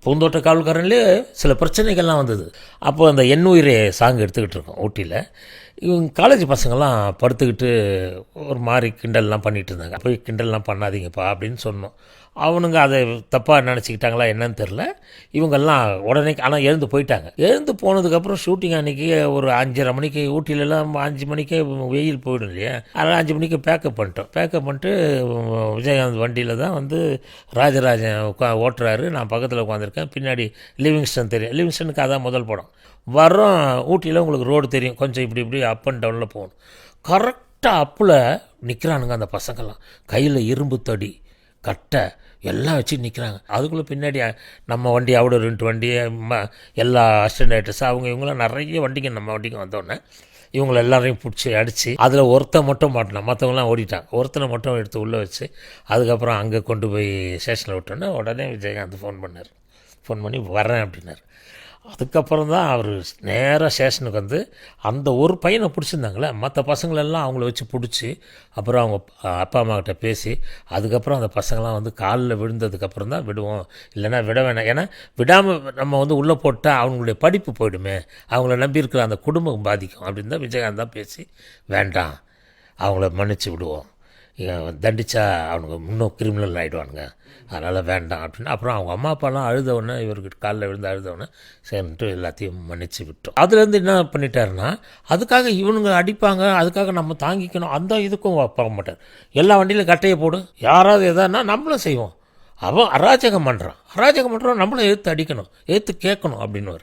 பூந்தோட்ட காவல்காரன்லேயே சில பிரச்சனைகள்லாம் வந்தது. அப்போது அந்த என் உயிரே சாங் எடுத்துக்கிட்டு இருக்கோம் ஊட்டியில். இவங்க காலேஜ் பசங்கள்லாம் படுத்துக்கிட்டு ஒரு மாதிரி கிண்டல்லாம் பண்ணிகிட்டு இருந்தாங்க. போய் கிண்டல்லாம் பண்ணாதீங்கப்பா அப்படின்னு சொன்னோம். அவனுங்க அதை தப்பாக நினச்சிக்கிட்டாங்களா என்னன்னு தெரில. இவங்கெல்லாம் உடனே ஆனால் எழுந்து போயிட்டாங்க. எழுந்து போனதுக்கப்புறம் ஷூட்டிங் அன்றைக்கி ஒரு 5:30 மணிக்கு, ஊட்டிலெல்லாம் 5 மணிக்கே வெயில் போயிடும் இல்லையா, அதனால் 5 மணிக்கு பேக்கப் பண்ணிட்டு விஜயகாந்த் வண்டியில் தான் வந்து ராஜராஜன் ஓட்டுறாரு. நான் பக்கத்தில் உட்காந்துருக்கேன். பின்னாடி லிவிங்ஸ்டன் தெரியும். லிவிங்ஸ்டனுக்கு அதான் முதல் படம். வரோம் ஊட்டியில் உங்களுக்கு ரோடு தெரியும், கொஞ்சம் இப்படி அப் அண்ட் டவுனில் போகணும். கரெக்டாக அப்பில் நிற்கிறானுங்க அந்த பசங்கள்லாம். கையில் இரும்பு தடி, கட்டை எல்லாம் வச்சு நிற்கிறாங்க. அதுக்குள்ளே பின்னாடி நம்ம வண்டி அவுட 2 வண்டி எல்லா அசிஸ்டன்ட் அவங்க இவங்களாம் நிறைய வண்டிங்க நம்ம வண்டிக்கு வந்தோடனே இவங்களை எல்லாரையும் பிடிச்சி அடித்து அதில் ஒருத்தன் மட்டும் மாட்டினான், மற்றவங்களாம் ஓடிட்டாங்க. ஒருத்தனை மட்டும் எடுத்து உள்ளே வச்சு அதுக்கப்புறம் அங்கே கொண்டு போய் ஸ்டேஷனில் விட்டோன்னே உடனே விஜயகாந்த் ஃபோன் பண்ணி வரேன் அப்படின்னாரு. அதுக்கப்புறம் தான் அவர் நேராக ஸ்டேஷனுக்கு வந்து அந்த ஒரு பையனை பிடிச்சிருந்தாங்களே, மற்ற பசங்களெல்லாம் அவங்கள வச்சு பிடிச்சி அப்புறம் அவங்க அப்பா அம்மாக்கிட்ட பேசி அதுக்கப்புறம் அந்த பசங்களாம் வந்து காலில் விழுந்ததுக்கப்புறம் தான் விடுவோம், இல்லைன்னா விட வேணாம். ஏன்னா விடாமல் நம்ம வந்து உள்ளே போட்டால் அவங்களுடைய படிப்பு போயிடுமே, அவங்கள நம்பி இருக்கிற அந்த குடும்பம் பாதிக்கும் அப்படின்னு தான் விஜயகாந்த் தான் பேசி வேண்டாம் அவங்கள மன்னிச்சு விடுவோம், தண்டித்தா அவனுங்க இன்னும் கிரிமினல் ஆகிடுவானுங்க, அதனால் வேண்டாம் அப்படின்னு. அப்புறம் அவங்க அம்மா அப்பாலாம் அழுதவுடனே இவர்கிட்ட காலில் விழுந்து அழுதவுடனே சரின்ட்டு எல்லாத்தையும் மன்னிச்சு விட்டோம். அதுலேருந்து என்ன பண்ணிட்டாருன்னா, அதுக்காக இவனுங்க அடிப்பாங்க, அதுக்காக நம்ம தாங்கிக்கணும், அந்த இதுக்கும் போக மாட்டார். எல்லா வண்டியிலும் கட்டையை போடு, யாராவது எதானா நம்மளும் செய்வோம். அவன் அராஜகம் பண்ணுறான் நம்மளும் எதிர்த்து அடிக்கணும், எதிர்த்து கேட்கணும் அப்படின்னு.